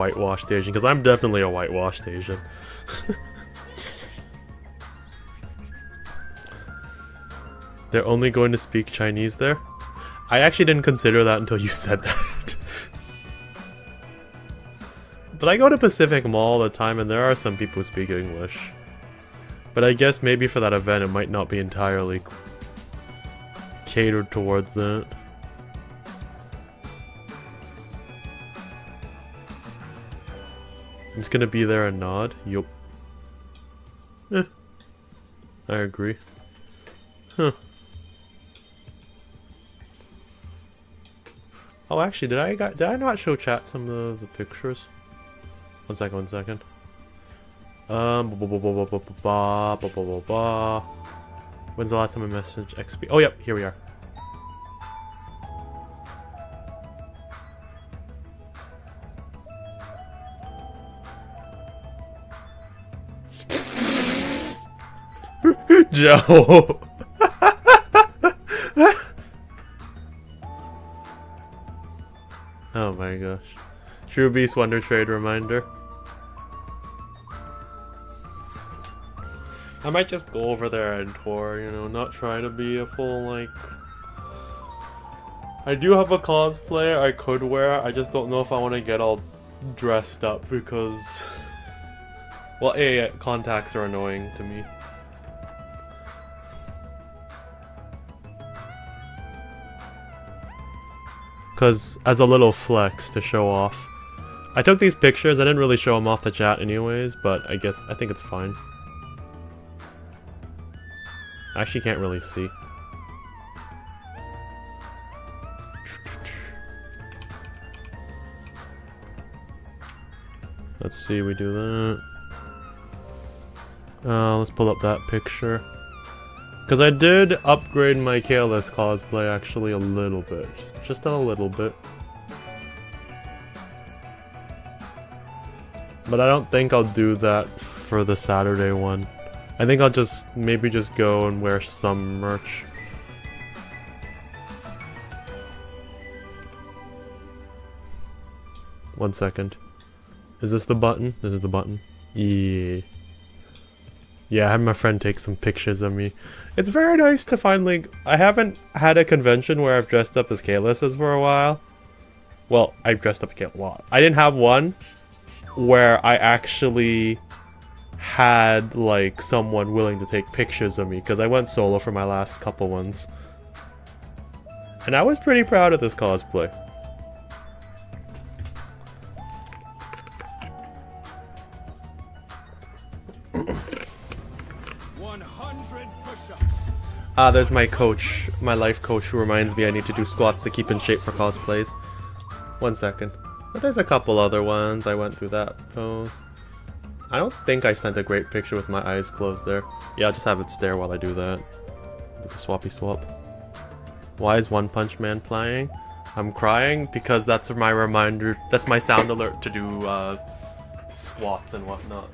whitewashed Asian, because I'm definitely a whitewashed Asian. They're only going to speak Chinese there? I actually didn't consider that until you said that. But I go to Pacific Mall all the time and there are some people who speak English. But I guess maybe for that event it might not be entirely catered towards that. I'm just gonna be there and nod. Yup. Eh. I agree. Huh. Oh, actually, did I not show chat some of the pictures? One second. When's the last time I messaged XP? Oh, yep, here we are. Joe. Oh my gosh. True Beast Wonder Trade reminder. I might just go over there and tour, you know, not try to be a full, like... I do have a cosplay I could wear, I just don't know if I want to get all dressed up because... Well, contacts are annoying to me. Because as a little flex to show off. I took these pictures, I didn't really show them off to chat anyways, but I think it's fine. I actually can't really see. Let's see, we do that. Let's pull up that picture. Because I did upgrade my Kalis cosplay actually a little bit. Just a little bit. But I don't think I'll do that for the Saturday one. I think I'll maybe just go and wear some merch. One second. Is this the button? This is the button. Yeah. Yeah, I had my friend take some pictures of me. It's very nice to finally... I haven't had a convention where I've dressed up as Kalises for a while. Well, I've dressed up as Kalis a lot. I didn't have one where I actually had, like, someone willing to take pictures of me, because I went solo for my last couple ones. And I was pretty proud of this cosplay. There's my coach, my life coach, who reminds me I need to do squats to keep in shape for cosplays. One second. But there's a couple other ones. I went through that pose. I don't think I sent a great picture with my eyes closed there. Yeah, I'll just have it stare while I do that. Like a swappy swap. Why is One Punch Man playing? I'm crying because that's my reminder, that's my sound alert to do squats and whatnot.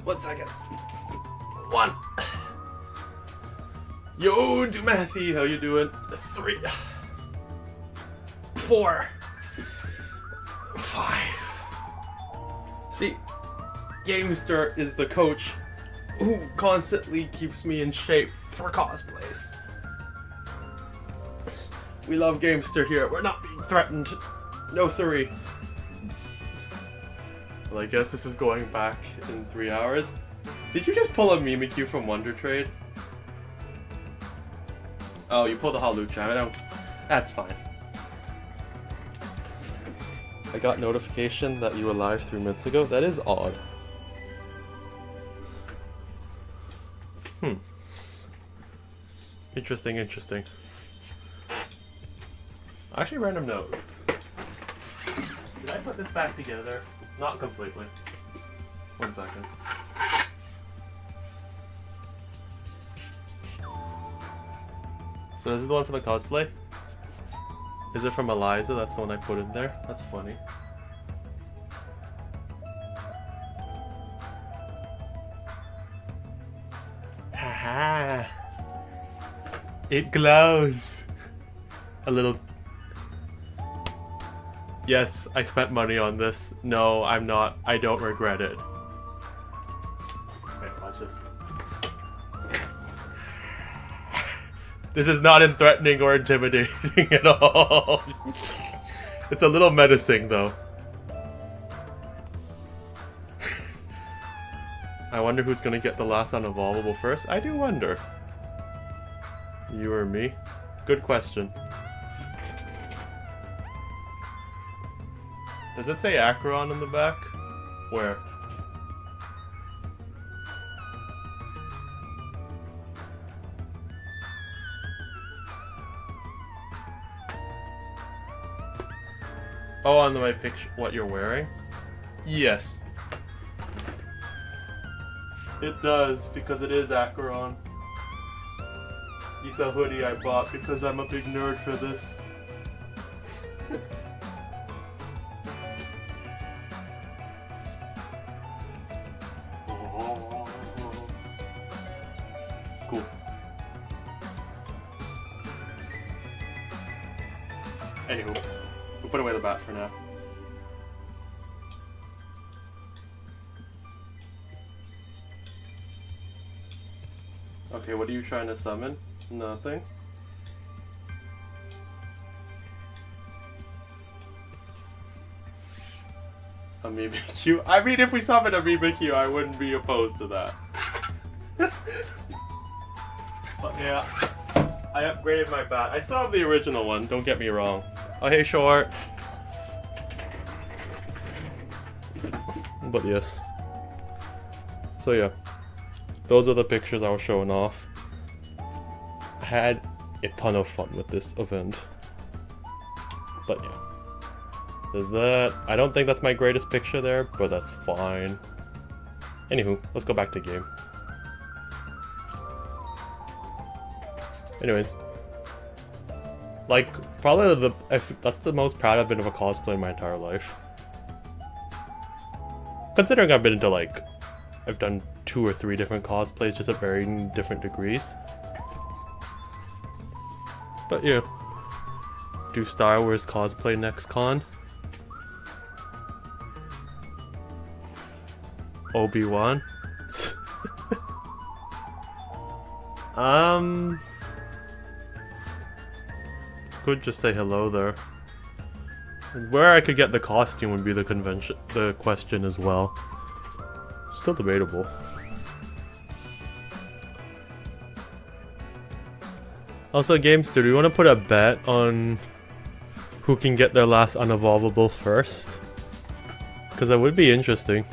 1 second. 1. Yo, do mathy, how you doing? 3. 4. 5. See, Gamester is the coach who constantly keeps me in shape for cosplays. We love Gamester here. We're not being threatened. No siree. Well, I guess this is going back in 3 hours. Did you just pull a Mimikyu from Wonder Trade? Oh, you pulled a Halucha. I don't... That's fine. I got notification that you were live 3 minutes ago. That is odd. Interesting, interesting. Actually, random note. Did I put this back together? Not completely. 1 second. So this is the one for the cosplay? Is it from Eliza? That's the one I put in there? That's funny. Haha! It glows! A little Yes, I spent money on this. No, I'm not. I don't regret it. Wait, watch this. This is not threatening or intimidating at all. It's a little menacing, though. I wonder who's gonna get the last unevolvable first. I do wonder. You or me? Good question. Does it say Acheron in the back? Where? Oh, on my picture, what you're wearing? Yes. It does, because it is Acheron. It's a hoodie I bought because I'm a big nerd for this. Cool. Anywho, we'll put away the bat for now. Okay, what are you trying to summon? Nothing. Amoeba Q? I mean, if we summon Amoeba Q, I wouldn't be opposed to that. But yeah, I upgraded my bat. I still have the original one, don't get me wrong. Oh, hey, Short. But yes. So yeah, those are the pictures I was showing off. I had a ton of fun with this event. But yeah. There's that. I don't think that's my greatest picture there, but that's fine. Anywho, let's go back to game. Anyways. Like, probably that's the most proud I've been of a cosplay in my entire life. Considering I've been into like, I've done 2 or 3 different cosplays, just at varying different degrees. But yeah. Do Star Wars cosplay next con. Obi-Wan. Could just say hello there. Where I could get the costume would be the question as well. Still debatable. Also, Gamester, do you want to put a bet on who can get their last unevolvable first? Because that would be interesting.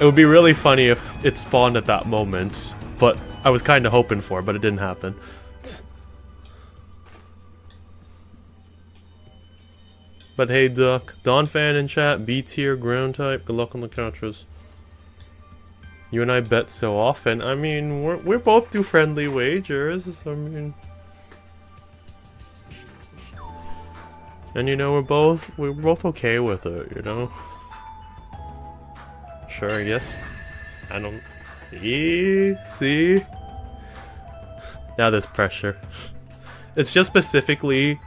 It would be really funny if it spawned at that moment, but I was kind of hoping for, but it didn't happen. But hey, Duck, Dawn fan in chat, B tier, ground type, good luck on the couches. You and I bet so often. I mean, we're both do friendly wagers. I mean, and you know, we're both okay with it. You know. Sure, I guess. I don't see. Now there's pressure. It's just specifically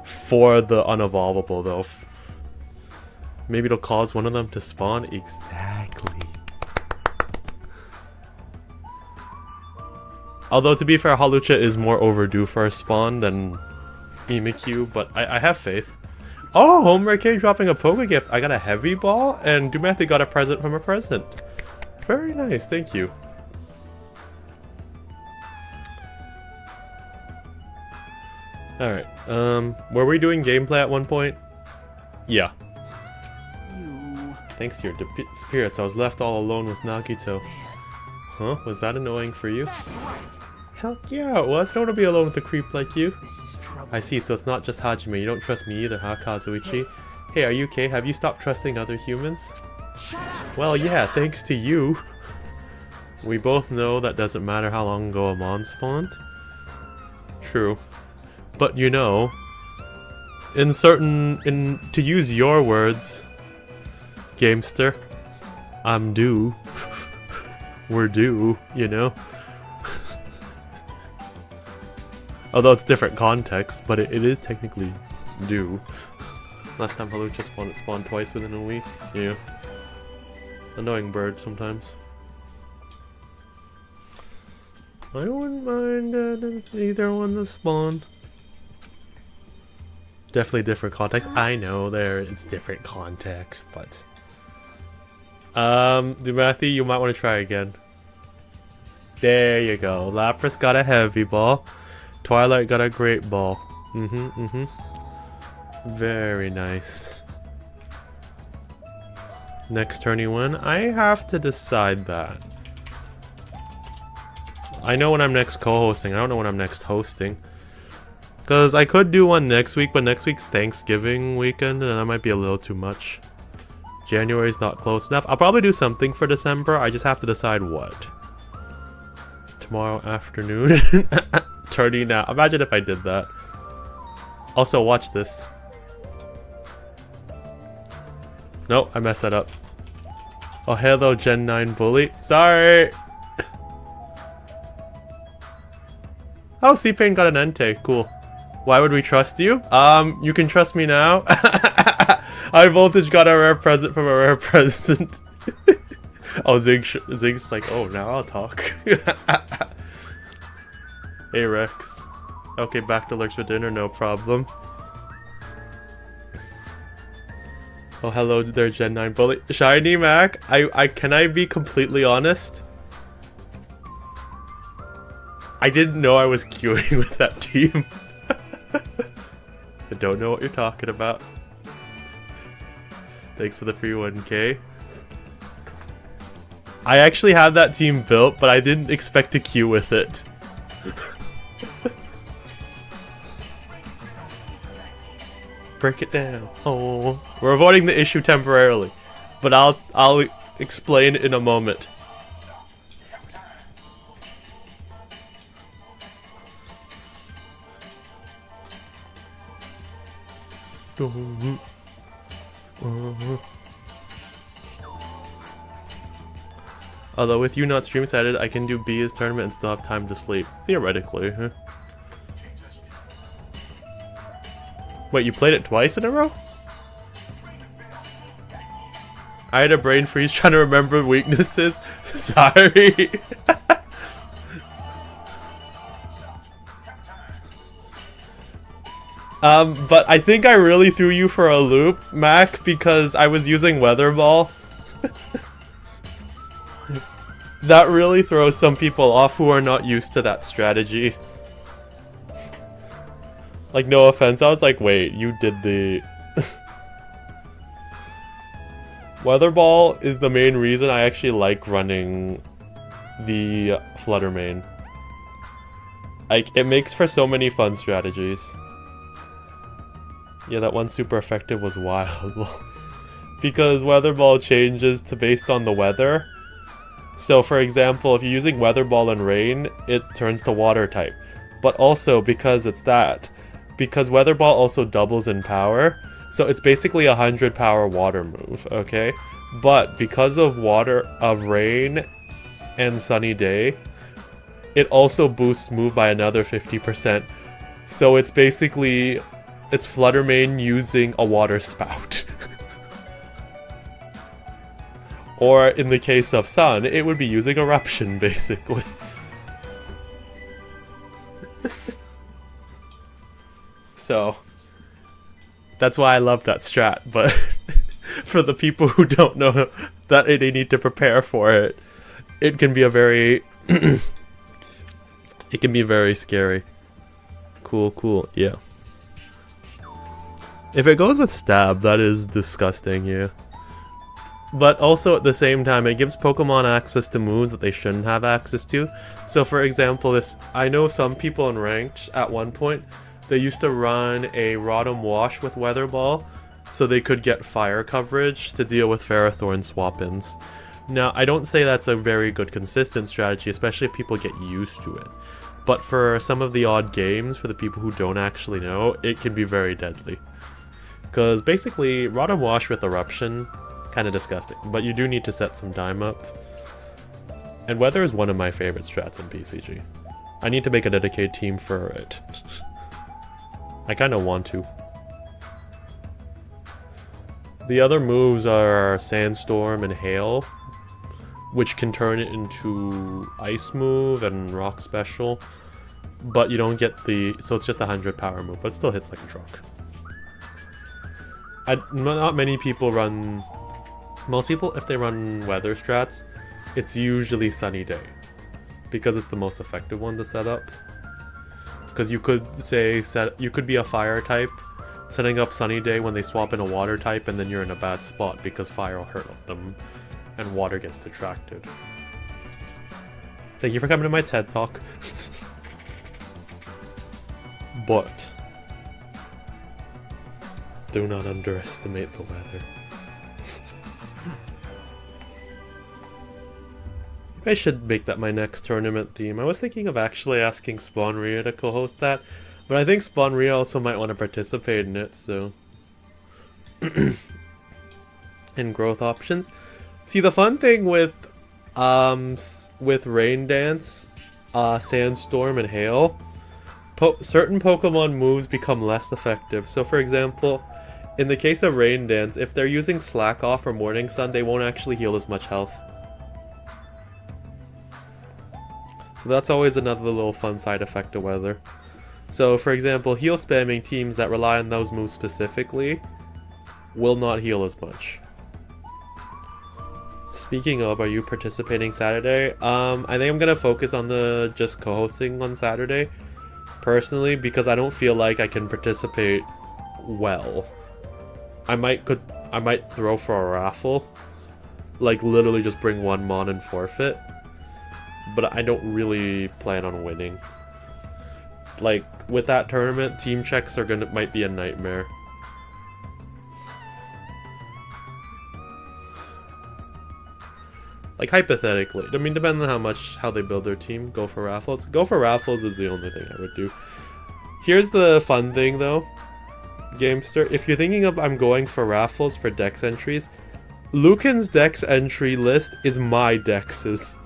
for the unevolvable, though. Maybe it'll cause one of them to spawn. Exactly. Although, to be fair, Halucha is more overdue for a spawn than Mimikyu, but I have faith. Oh, Homer K dropping a Poké gift. I got a heavy ball, and Dumathy got a present from a present. Very nice, thank you. Alright, were we doing gameplay at one point? Yeah. Thanks to your spirits, I was left all alone with Nagito. Huh? Was that annoying for you? Hell yeah, it was. I don't want to be alone with a creep like you. I see, so it's not just Hajime. You don't trust me either, huh, Kazuichi? Hey, are you okay? Have you stopped trusting other humans? Well, yeah, thanks to you. We both know that doesn't matter how long ago Amon spawned. True. But you know, to use your words, Gamester, I'm due. We're due, you know? Although it's different context, but it is technically do. Last time Halucha spawned, it spawned twice within a week. Yeah. Annoying bird sometimes. I wouldn't mind either one to spawn. Definitely different context. I know it's different context, but Dumathy, you might want to try again. There you go. Lapras got a heavy ball. Twilight got a great ball. Very nice. Next turn you win. I have to decide that. I know when I'm next co-hosting. I don't know when I'm next hosting. Because I could do one next week, but next week's Thanksgiving weekend, and that might be a little too much. January's not close enough. I'll probably do something for December. I just have to decide what. Tomorrow afternoon. Turning now. Imagine if I did that. Also, watch this. Nope, I messed that up. Oh, hello, Gen 9 bully. Sorry. Oh, C-Pain got an Entei. Cool. Why would we trust you? You can trust me now. High Voltage got a rare present from a rare present. Oh, Zig's like, oh, now I'll talk. Hey, Rex. Okay, back to Lurks for dinner, no problem. Oh, hello there, Gen 9 bully. Shiny Mac, can I be completely honest? I didn't know I was queuing with that team. I don't know what you're talking about. Thanks for the free 1K. I actually had that team built, but I didn't expect to queue with it. Break it down. Oh, we're avoiding the issue temporarily, but I'll explain in a moment. Although with you not stream sided, I can do B's tournament and still have time to sleep. Theoretically, huh? Wait, you played it twice in a row? I had a brain freeze trying to remember weaknesses. Sorry. But I think I really threw you for a loop, Mac, because I was using Weather Ball. That really throws some people off who are not used to that strategy. Like, no offense, I was like, wait, you did the... Weather Ball is the main reason I actually like running the Flutter Mane. Like, it makes for so many fun strategies. Yeah, that one super effective was wild. Because Weather Ball changes to based on the weather. So, for example, if you're using Weather Ball and Rain, it turns to Water type. But also, because it's that, because Weather Ball also doubles in power, so it's basically 100 power water move, okay? But because of Rain and Sunny Day, it also boosts move by another 50%. So it's basically... it's Flutter Mane using a water spout. Or in the case of Sun, it would be using Eruption, basically. So, that's why I love that strat, but for the people who don't know that they need to prepare for it, it can be a very... it can be very scary. Cool, cool, yeah. If it goes with Stab, that is disgusting, yeah. But also at the same time, it gives Pokemon access to moves that they shouldn't have access to. So for example, I know some people in Ranked at one point, they used to run a Rotom Wash with Weather Ball, so they could get fire coverage to deal with Ferrothorn swap-ins. Now, I don't say that's a very good consistent strategy, especially if people get used to it. But for some of the odd games, for the people who don't actually know, it can be very deadly. Because basically, Rotom Wash with Eruption, kind of disgusting, but you do need to set some time up. And Weather is one of my favorite strats in PCG. I need to make a dedicated team for it. I kind of want to. The other moves are Sandstorm and Hail, which can turn it into Ice move and Rock special, but you don't get the... so it's just a 100 power move, but it still hits like a truck. Not many people run... most people, if they run weather strats, it's usually Sunny Day, because it's the most effective one to set up. Because you could say, you could be a fire type, setting up Sunny Day when they swap in a water type, and then you're in a bad spot because fire will hurt them and water gets detracted. Thank you for coming to my TED Talk. But do not underestimate the weather. I should make that my next tournament theme. I was thinking of actually asking Spawnria to co-host that, but I think Spawnria also might want to participate in it, so... in growth options. See, the fun thing with Rain Dance, Sandstorm, and Hail, certain Pokemon moves become less effective. So for example, in the case of Rain Dance, if they're using Slack Off or Morning Sun, they won't actually heal as much health. So that's always another little fun side effect of weather. So for example, heal spamming teams that rely on those moves specifically will not heal as much. Speaking of, are you participating Saturday? I think I'm gonna focus on the just co-hosting on Saturday, personally, because I don't feel like I can participate well. I might throw for a raffle, like literally just bring one mon and forfeit, but I don't really plan on winning. Like with that tournament, team checks might be a nightmare. Like hypothetically, I mean, depending on how they build their team, go for raffles. Go for raffles is the only thing I would do. Here's the fun thing though, Gamester. If you're thinking of I'm going for raffles for dex entries, Lucan's dex entry list is my dexes.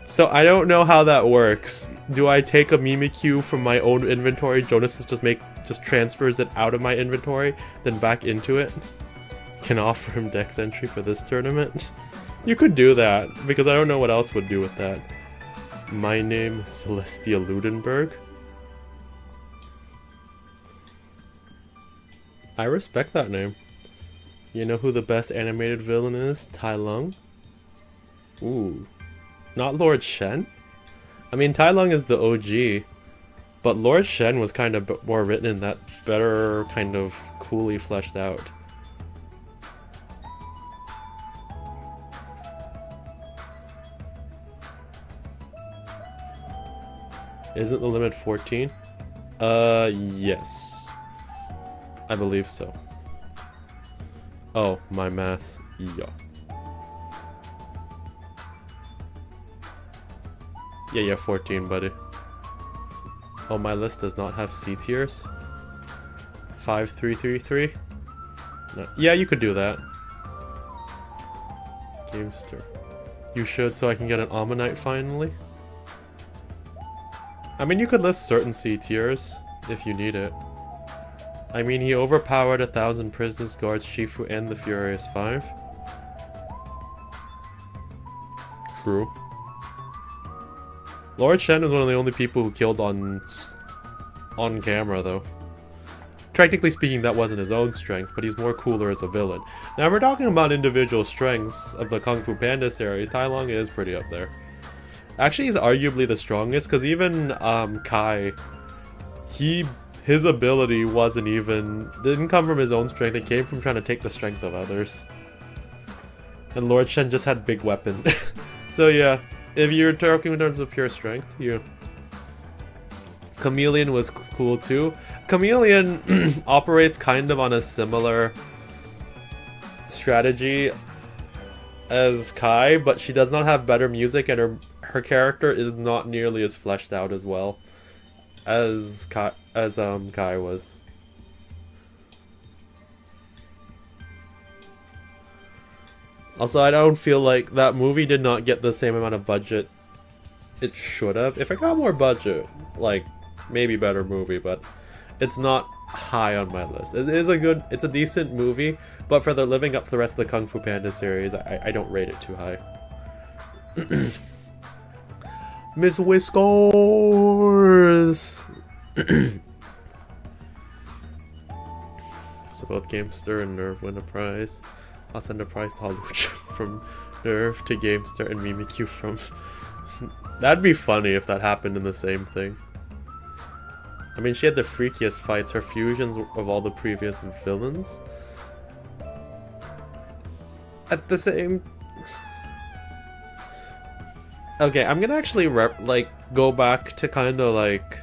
So I don't know how that works. Do I take a Mimikyu from my own inventory? Jonas just transfers it out of my inventory, then back into it. Can offer him dex entry for this tournament. You could do that, because I don't know what else would do with that. My name is Celestia Ludenberg. I respect that name. You know who the best animated villain is? Tai Lung? Ooh. Not Lord Shen? I mean, Tai Lung is the OG, but Lord Shen was kind of more written in that better, kind of coolly fleshed out. Isn't the limit 14? Yes. I believe so. Oh, my maths. Yeah. Yeah, you're 14, buddy. Oh, my list does not have C tiers. 5333. No. Yeah, you could do that. Gamester. You should, so I can get an Ammonite finally. I mean, you could list certain C tiers if you need it. I mean, he overpowered 1,000 prisoners, guards, Shifu, and the Furious 5. True. Lord Shen is one of the only people who killed on camera, though. Technically speaking, that wasn't his own strength, but he's more cooler as a villain. Now, if we're talking about individual strengths of the Kung Fu Panda series, Tai Lung is pretty up there. Actually, he's arguably the strongest, because even Kai, his ability didn't come from his own strength, it came from trying to take the strength of others. And Lord Shen just had big weapon. So yeah. If you're talking in terms of pure strength, Chameleon was cool too. Chameleon operates kind of on a similar strategy as Kai, but she does not have better music, and her character is not nearly as fleshed out as well as Kai was. Also, I don't feel like that movie did not get the same amount of budget it should have. If it got more budget, like maybe better movie, but it's not high on my list. It's a decent movie, but for the living up to the rest of the Kung Fu Panda series, I don't rate it too high. Miss Whiskers! So both Gamester and Nerve win a prize. I'll send a prize to Haluch from Nerve to Gamester and Mimikyu from... That'd be funny if that happened in the same thing. I mean, she had the freakiest fights. Her fusions of all the previous villains. At the same... Okay, I'm gonna actually go back to kind of like...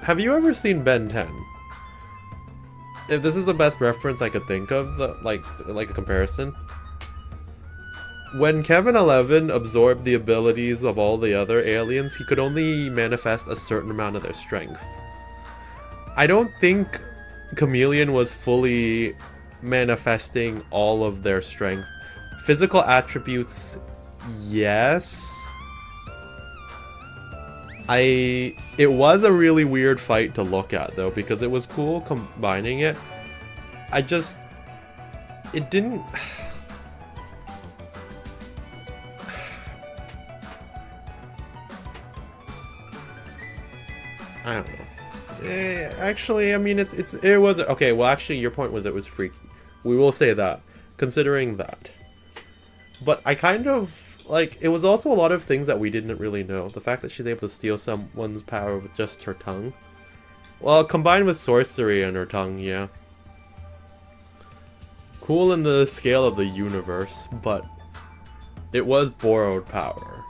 Have you ever seen Ben 10? If this is the best reference I could think of, like a comparison. When Kevin 11 absorbed the abilities of all the other aliens, he could only manifest a certain amount of their strength. I don't think Chameleon was fully manifesting all of their strength. Physical attributes, yes. It was a really weird fight to look at though, because it was cool combining it. It didn't... I don't know. Actually, I mean, it was... Okay, well actually your point was it was freaky. We will say that, considering that. But I kind of... Like, it was also a lot of things that we didn't really know. The fact that she's able to steal someone's power with just her tongue. Well, combined with sorcery and her tongue, yeah. Cool in the scale of the universe, but it was borrowed power.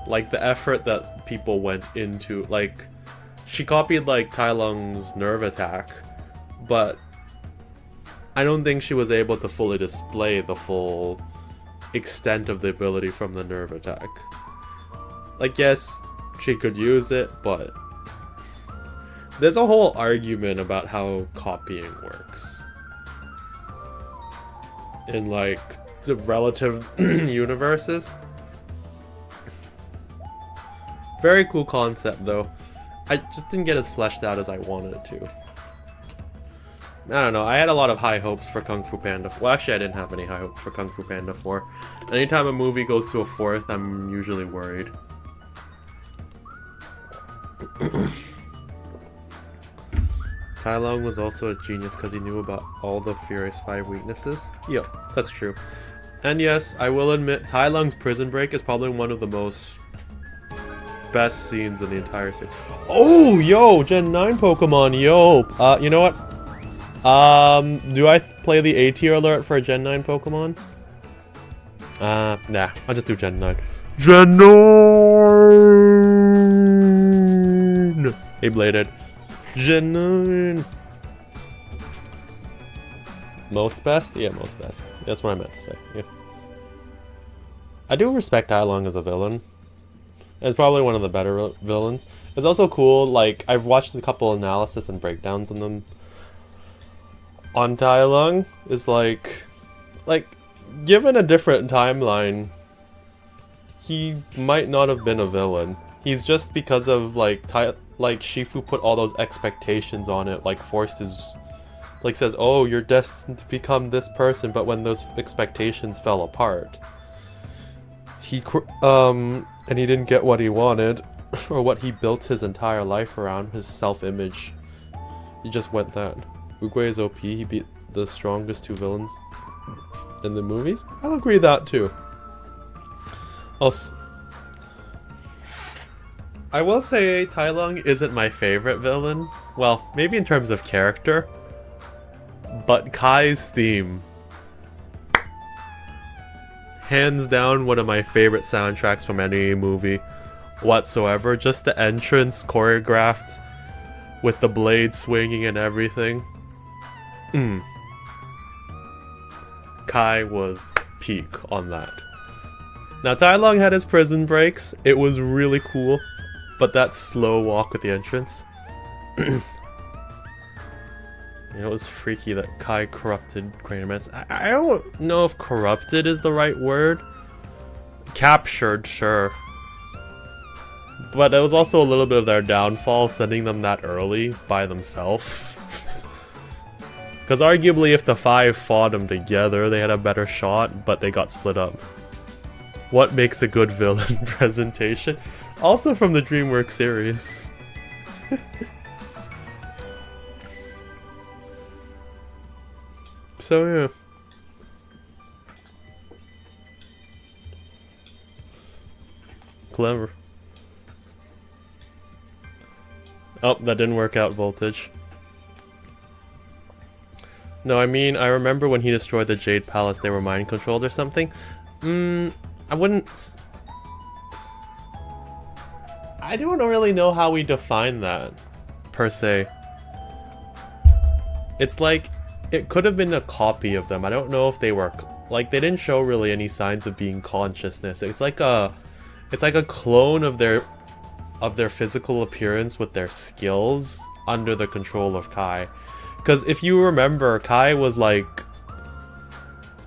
Like, the effort that people went into, like, she copied, like, Tai Lung's nerve attack, but I don't think she was able to fully display the full extent of the ability from the nerve attack. Like, yes, she could use it, but there's a whole argument about how copying works in, like, the relative universes. Very cool concept, though. I just didn't get as fleshed out as I wanted it to. I don't know, I had a lot of high hopes for Kung Fu Panda. Well, actually, I didn't have any high hopes for Kung Fu Panda 4. Anytime a movie goes to a 4th, I'm usually worried. Tai Lung was also a genius because he knew about all the Furious 5 weaknesses. Yep, that's true. And yes, I will admit, Tai Lung's prison break is probably one of the most best scenes in the entire series. Oh, yo, Gen 9 Pokemon, yo! You know what? Do I play the A tier alert for a Gen 9 Pokemon? Nah, I'll just do Gen 9. Gen 9! Bladed. Gen 9! Most best? Yeah, most best. That's what I meant to say, yeah. I do respect Tai Lung as a villain. It's probably one of the better villains. It's also cool, like, I've watched a couple analysis and breakdowns on them. On Tai Lung is like, given a different timeline, he might not have been a villain. He's just because of like Shifu put all those expectations on it, like forced his, like says, oh, you're destined to become this person, but when those expectations fell apart, and he didn't get what he wanted, or what he built his entire life around, his self-image, he just went that. Oogway is OP, he beat the strongest 2 villains in the movies? I'll agree with that too. I will say Tai Lung isn't my favorite villain. Well, maybe in terms of character. But Kai's theme, hands down one of my favorite soundtracks from any movie whatsoever. Just the entrance choreographed with the blade swinging and everything. Kai was peak on that. Now, Tai Lung had his prison breaks. It was really cool. But that slow walk with the entrance. Yeah, it was freaky that Kai corrupted Craniumance. I don't know if corrupted is the right word. Captured, sure. But it was also a little bit of their downfall, sending them that early by themselves. Because arguably if the 5 fought them together, they had a better shot, but they got split up. What makes a good villain presentation? Also from the DreamWorks series. So yeah. Clever. Oh, that didn't work out, Voltage. No, I mean, I remember when he destroyed the Jade Palace, they were mind controlled or something. I wouldn't... I don't really know how we define that, per se. It's like, it could have been a copy of them. I don't know if they were... Like, they didn't show really any signs of being consciousness. It's like a clone of their physical appearance with their skills under the control of Kai. Because if you remember, Kai was like...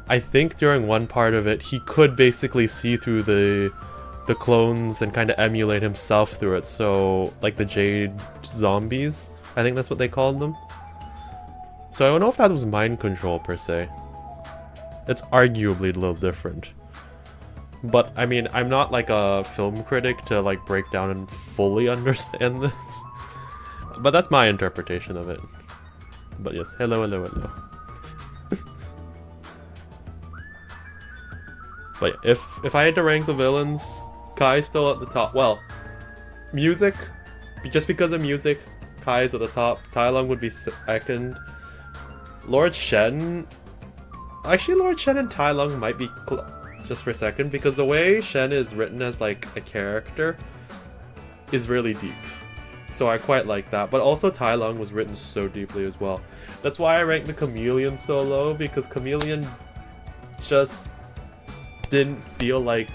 I think during one part of it, he could basically see through the clones and kind of emulate himself through it. So, like the Jade zombies, I think that's what they called them. So I don't know if that was mind control per se. It's arguably a little different. But, I mean, I'm not like a film critic to like break down and fully understand this. But that's my interpretation of it. But yes, hello, hello, hello. But if I had to rank the villains, Kai's still at the top. Well, music, just because of music, Kai's at the top. Tai Lung would be second. Lord Shen... Actually, Lord Shen and Tai Lung might be just for a second, because the way Shen is written as like a character is really deep. So I quite like that. But also Tai Lung was written so deeply as well. That's why I ranked the Chameleon so low, because Chameleon just didn't feel like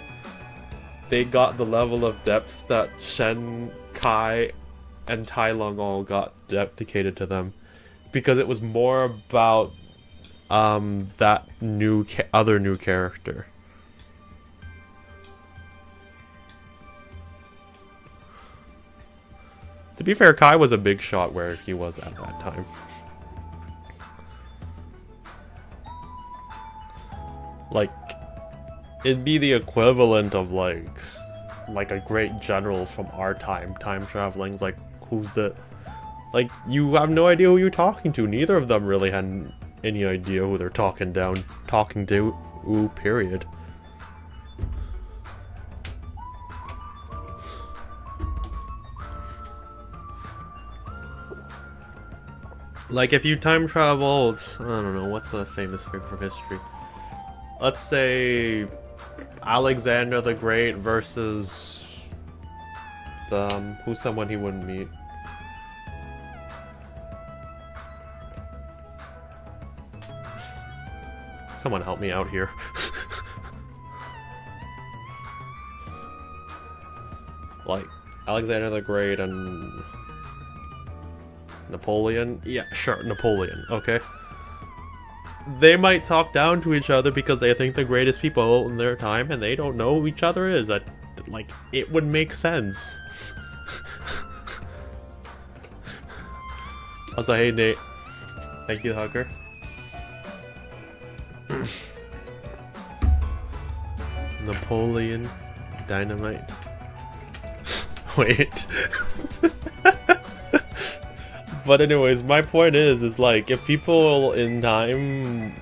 they got the level of depth that Shen, Kai, and Tai Lung all got dedicated to them. Because it was more about that other new character. To be fair, Kai was a big shot where he was at that time. Like, it'd be the equivalent of like a great general from our time traveling. Like, who's the... Like, you have no idea who you're talking to. Neither of them really had any idea who they're talking to, period. Like, if you time traveled, I don't know, what's a famous figure from history? Let's say Alexander the Great versus who's someone he wouldn't meet? Someone help me out here. Like, Alexander the Great and Napoleon? Yeah, sure, Napoleon, okay. They might talk down to each other because they think the greatest people in their time and they don't know who each other is. Like, it would make sense. Also, hey Nate. Thank you, Hugger. Napoleon Dynamite. Wait. But anyways, my point is like, if people in time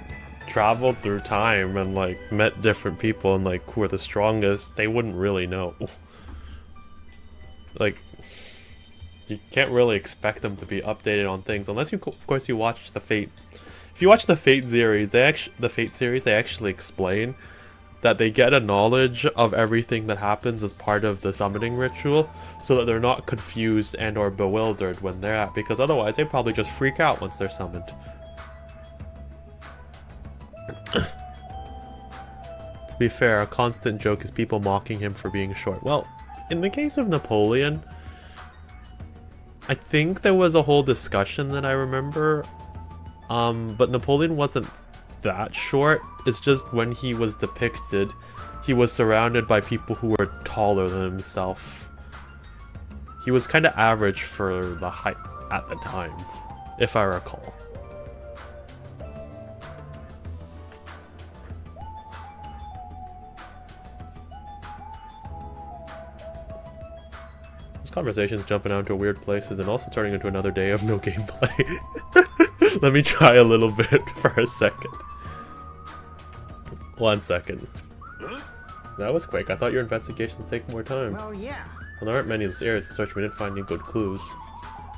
traveled through time and like met different people and like who are the strongest, they wouldn't really know. Like, you can't really expect them to be updated on things unless you, of course, you watch the Fate. If you watch the Fate series, they actually explain that they get a knowledge of everything that happens as part of the summoning ritual, so that they're not confused and or bewildered when they're at, because otherwise they probably just freak out once they're summoned. To be fair, a constant joke is people mocking him for being short. Well, in the case of Napoleon, I think there was a whole discussion that I remember But Napoleon wasn't that short. It's just when he was depicted, he was surrounded by people who were taller than himself. He was kind of average for the height at the time, if I recall. This conversation's jumping out into weird places and also turning into another day of no gameplay. Let me try a little bit for a second. 1 second. That was quick. I thought your investigation would take more time. Well, yeah. Well, there aren't many in this area to search. We didn't find any good clues.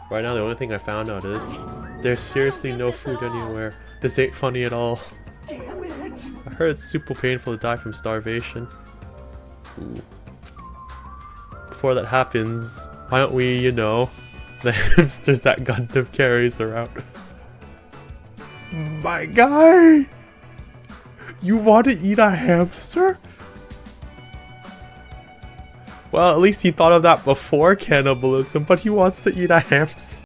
Right now, the only thing I found out is there's seriously no food anywhere. This ain't funny at all. Damn it! I heard it's super painful to die from starvation. Ooh. Before that happens, why don't we, you know, the hamsters that Gundam carries around? My guy! You want to eat a hamster? Well, at least he thought of that before cannibalism, but he wants to eat a hamster.